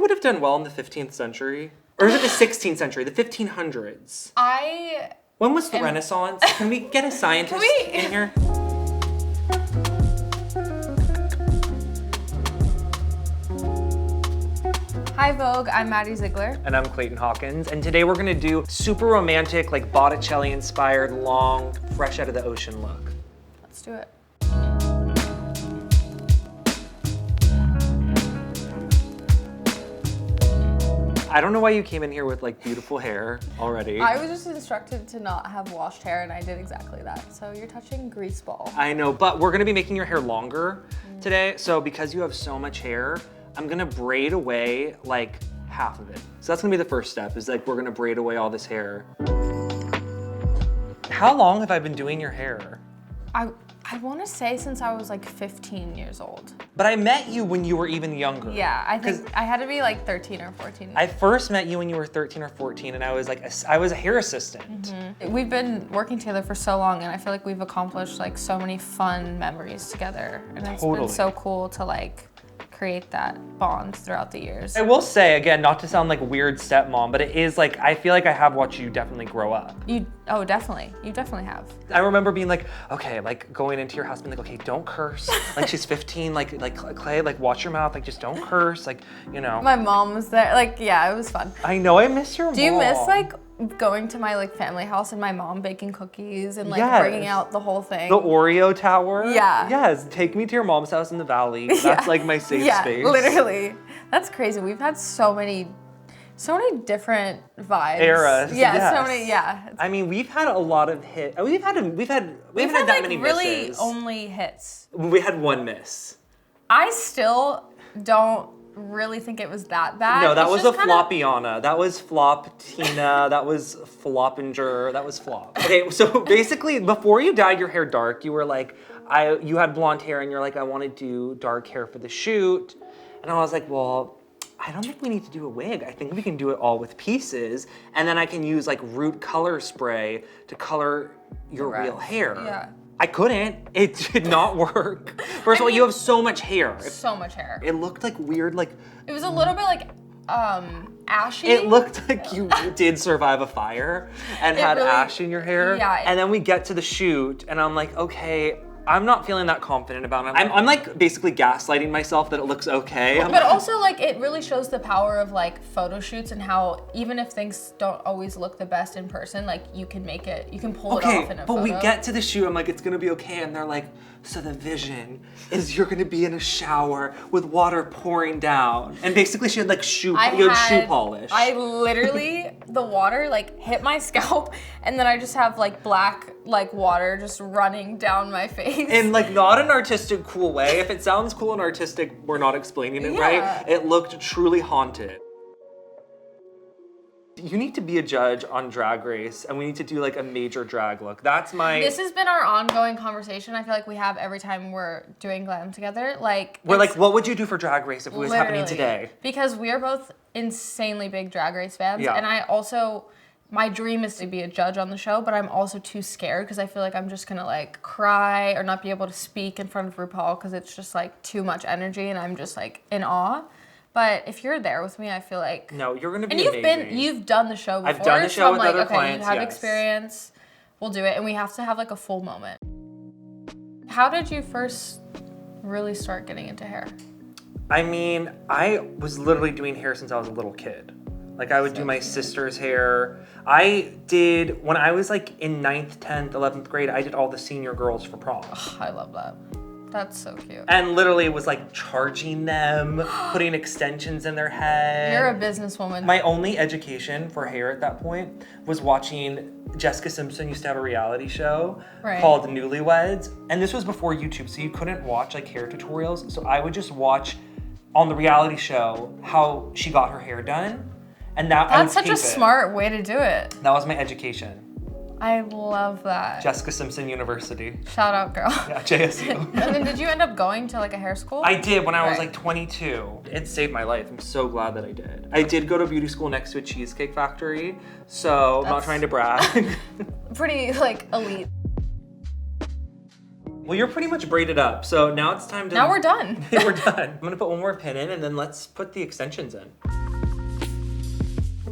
would have done well in the 15th century? Or is it the 16th century, the 1500s? When was the Renaissance? Can we get a scientist in here? Hi Vogue, I'm Maddie Ziegler. And I'm Clayton Hawkins. And today we're gonna do super romantic, like Botticelli inspired, long, fresh out of the ocean look. Let's do it. I don't know why you came in here with like beautiful hair already. I was just instructed to not have washed hair and I did exactly that. So you're touching grease ball. I know, but we're gonna be making your hair longer today. So because you have so much hair, I'm gonna braid away like half of it. So that's gonna be the first step, is like we're gonna braid away all this hair. How long have I been doing your hair? I want to say since I was like 15 years old. But I met you when you were even younger. Yeah, I think I had to be like 13 or 14. I first met you when you were 13 or 14 and I was a hair assistant. Mm-hmm. We've been working together for so long and I feel like we've accomplished like so many fun memories together. And it's been so cool to like create that bond throughout the years. I will say, again, not to sound like weird stepmom, but it is like, I feel like I have watched you definitely grow up. Oh, definitely. You definitely have. I remember being like, okay, like going into your house being like, okay, don't curse. Like she's 15, like Clay, like watch your mouth, like just don't curse, like, you know. My mom was there, like, yeah, it was fun. I know, I miss your mom. Do you miss like going to my like family house and my mom baking cookies and like bringing out the whole thing? The Oreo tower? Yeah. Yes, take me to your mom's house in the valley. That's like my safe space. Yeah, literally. That's crazy. We've had so many different vibes. Eras. Yeah, yes. so many, yeah. I mean, we've had a lot of hits. We haven't had that like many really misses. only hits. We had one miss. I still don't really think it was that bad. No, that was a Floppiana. That was Flop Tina. That was Floppinger. That was Flop. Okay, so basically, before you dyed your hair dark, you were like, you had blonde hair, and you're like, I want to do dark hair for the shoot, and I was like, well, I don't think we need to do a wig. I think we can do it all with pieces, and then I can use like root color spray to color your real hair. Yeah. I couldn't. It did not work. First of all, you have so much hair. So much hair. It looked like weird, like... It was a little bit like, ashy. It looked like you did survive a fire and had really, ash in your hair. Yeah. And then we get to the shoot and I'm like, okay, I'm not feeling that confident about it. I'm like basically gaslighting myself that it looks okay. But also like it really shows the power of like photo shoots and how even if things don't always look the best in person, like you can make it, you can pull it off in a photo. But we get to the shoot, I'm like, it's gonna be okay. And they're like, so the vision is you're gonna be in a shower with water pouring down. And basically she had like shoe polish. I literally, the water like hit my scalp and then I just have like black like water just running down my face. In like not an artistic cool way. If it sounds cool and artistic, we're not explaining it right. It looked truly haunted. You need to be a judge on Drag Race and we need to do like a major drag look. This has been our ongoing conversation. I feel like we have every time we're doing glam together. Like we're like, what would you do for Drag Race if it was happening today? Because we are both insanely big Drag Race fans. Yeah. And I also, my dream is to be a judge on the show, but I'm also too scared because I feel like I'm just gonna like cry or not be able to speak in front of RuPaul because it's just like too much energy and I'm just like in awe. But if you're there with me, I feel like... No, you're gonna be amazing. And you've done the show before. I've done the show with other clients, you have experience, we'll do it. And we have to have like a full moment. How did you first really start getting into hair? I mean, I was literally doing hair since I was a little kid. Like I would do my sister's hair. When I was like in 9th, 10th, 11th grade, I did all the senior girls for prom. Oh, I love that. That's so cute. And literally was like charging them, putting extensions in their head. You're a businesswoman. My only education for hair at that point was watching Jessica Simpson used to have a reality show called Newlyweds. And this was before YouTube, so you couldn't watch like hair tutorials. So I would just watch on the reality show how she got her hair done. And that's such a smart way to do it. That was my education. I love that. Jessica Simpson University. Shout out, girl. Yeah, JSU. And then did you end up going to like a hair school? I did when I was like 22. It saved my life. I'm so glad that I did. I did go to beauty school next to a cheesecake factory, so I'm not trying to brag. Pretty like elite. Well, you're pretty much braided up, so now it's time to... Now we're done. We're done. I'm gonna put one more pin in and then let's put the extensions in.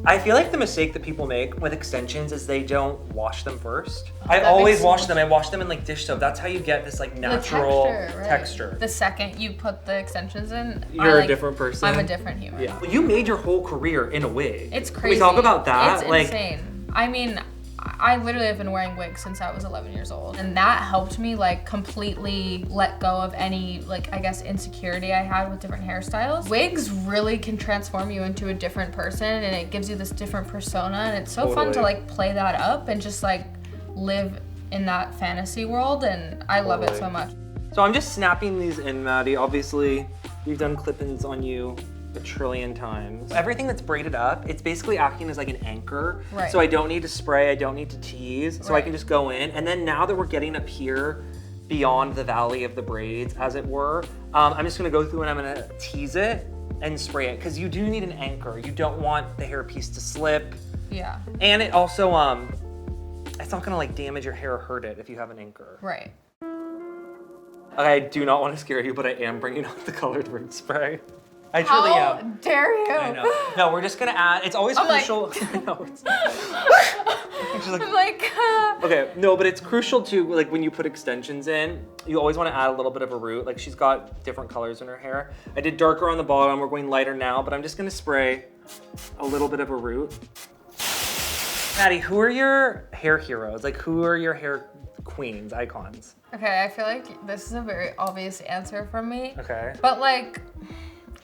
I feel like the mistake that people make with extensions is they don't wash them first. I always wash them. I wash them in like dish soap. That's how you get this like natural texture. The second you put the extensions in, you're a different person. I'm a different human. Yeah. Well, you made your whole career in a wig. It's crazy. Can we talk about that? It's insane. I mean, I literally have been wearing wigs since I was 11 years old. And that helped me like completely let go of any like, I guess, insecurity I had with different hairstyles. Wigs really can transform you into a different person and it gives you this different persona. And it's so fun to like play that up and just like live in that fantasy world. And I love it so much. So I'm just snapping these in, Maddie. Obviously, we've done clip-ins on you a trillion times. Everything that's braided up, it's basically acting as like an anchor. Right. So I don't need to spray, I don't need to tease. So I can just go in. And then now that we're getting up here beyond the valley of the braids, as it were, I'm just gonna go through and I'm gonna tease it and spray it. Because you do need an anchor. You don't want the hairpiece to slip. Yeah. And it also, it's not gonna like damage your hair or hurt it if you have an anchor. Right. I do not want to scare you, but I am bringing out the colored word spray. I truly How am. dare you? I know. No, we're just gonna add. It's always crucial. No, it's I'm like. Okay, no, but it's crucial too. Like when you put extensions in, you always want to add a little bit of a root. Like she's got different colors in her hair. I did darker on the bottom. We're going lighter now, but I'm just gonna spray a little bit of a root. Maddie, who are your hair heroes? Like who are your hair queens, icons? Okay, I feel like this is a very obvious answer from me. Okay. But like.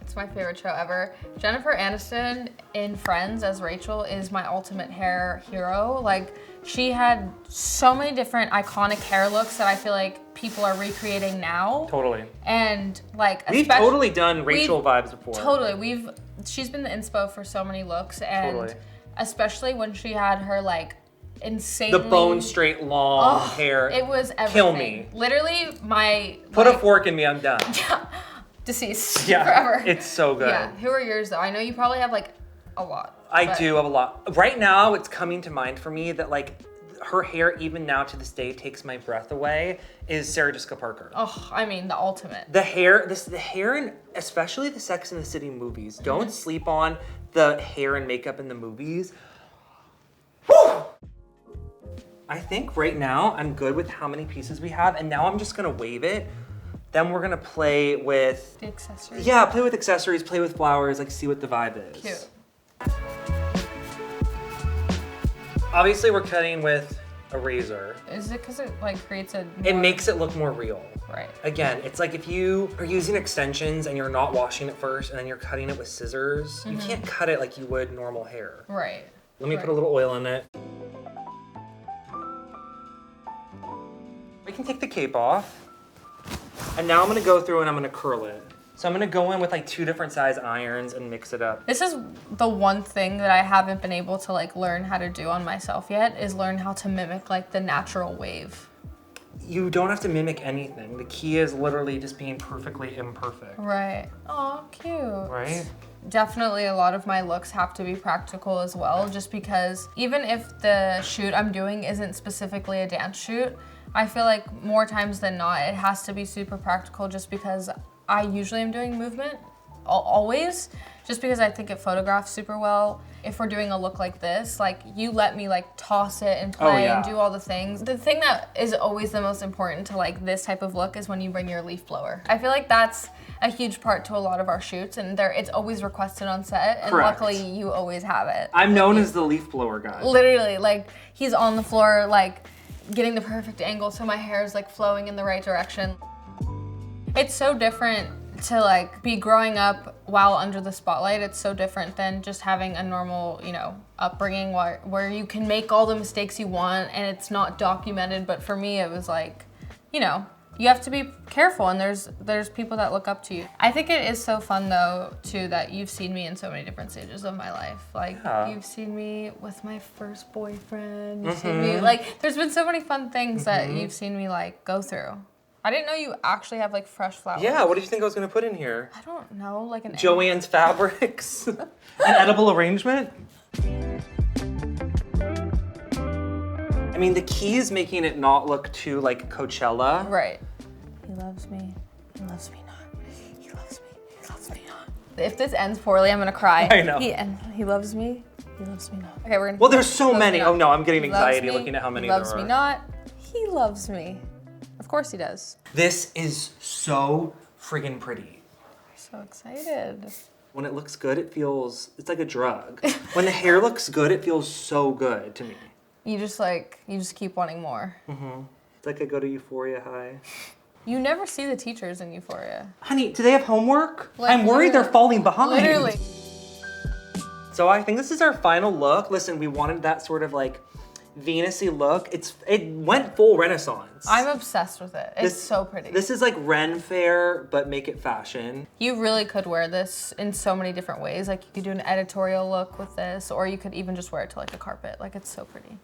It's my favorite show ever. Jennifer Aniston in Friends as Rachel is my ultimate hair hero. Like, she had so many different iconic hair looks that I feel like people are recreating now. Totally. And like, we've totally done Rachel vibes before. Totally. She's been the inspo for so many looks, and especially when she had her like insanely the bone straight long hair. It was everything. Kill me. Literally, put a fork in me. I'm done. Deceased forever. It's so good. Yeah. Who are yours though? I know you probably have like a lot. I do have a lot. Right now, it's coming to mind for me that like her hair, even now to this day, takes my breath away. Is Sarah Jessica Parker? Oh, I mean the ultimate. The hair, and especially the Sex and the City movies. Don't sleep on the hair and makeup in the movies. Whew! I think right now I'm good with how many pieces we have, and now I'm just gonna wave it. Then we're gonna play with the accessories. Yeah, play with accessories, play with flowers, like see what the vibe is. Cute. Obviously, we're cutting with a razor. Is it because it like creates a? It makes it look more real. Right. Again, it's like if you are using extensions and you're not washing it first, and then you're cutting it with scissors, you can't cut it like you would normal hair. Right. Let me put a little oil in it. We can take the cape off. And now I'm gonna go through and I'm gonna curl it. So I'm gonna go in with like 2 different size irons and mix it up. This is the one thing that I haven't been able to like learn how to do on myself yet, is learn how to mimic like the natural wave. You don't have to mimic anything. The key is literally just being perfectly imperfect. Right. Oh, cute. Right? Definitely a lot of my looks have to be practical as well, just because even if the shoot I'm doing isn't specifically a dance shoot, I feel like more times than not, it has to be super practical just because I usually am doing movement, always, just because I think it photographs super well. If we're doing a look like this, like you let me like toss it and play and do all the things. The thing that is always the most important to like this type of look is when you bring your leaf blower. I feel like that's a huge part to a lot of our shoots, and it's always requested on set, and luckily you always have it. I'm known as the leaf blower guy. Literally, like he's on the floor, like getting the perfect angle so my hair is like flowing in the right direction. It's so different to like be growing up while under the spotlight. It's so different than just having a normal, upbringing where you can make all the mistakes you want and it's not documented. But for me, it was like, you have to be careful, and there's people that look up to you. I think it is so fun though too that you've seen me in so many different stages of my life. Like you've seen me with my first boyfriend. You've seen me like there's been so many fun things that you've seen me like go through. I didn't know you actually have like fresh flowers. Yeah, what did you think I was gonna put in here? I don't know, like an Joanne's Fabrics, an edible arrangement. I mean, the key is making it not look too like Coachella. Right. He loves me. He loves me not. He loves me. He loves me not. If this ends poorly, I'm gonna cry. I know. He loves me. He He loves me not. Okay, we're gonna. Well, there's so many. Oh no, I'm getting he loves anxiety me. looking at how many He there loves are. me not. He loves me. Of course he does. This is so friggin' pretty. I'm so excited. When it looks good, it's like a drug. When the hair looks good, it feels so good to me. You just keep wanting more. It's like I go to Euphoria High. You never see the teachers in Euphoria. Honey, do they have homework? Like, I'm worried they're falling behind. Literally. So I think this is our final look. Listen, we wanted that sort of like Venus-y look. It went full Renaissance. I'm obsessed with it. It's so pretty. This is like Ren Fair, but make it fashion. You really could wear this in so many different ways. Like you could do an editorial look with this, or you could even just wear it to like a carpet. Like it's so pretty.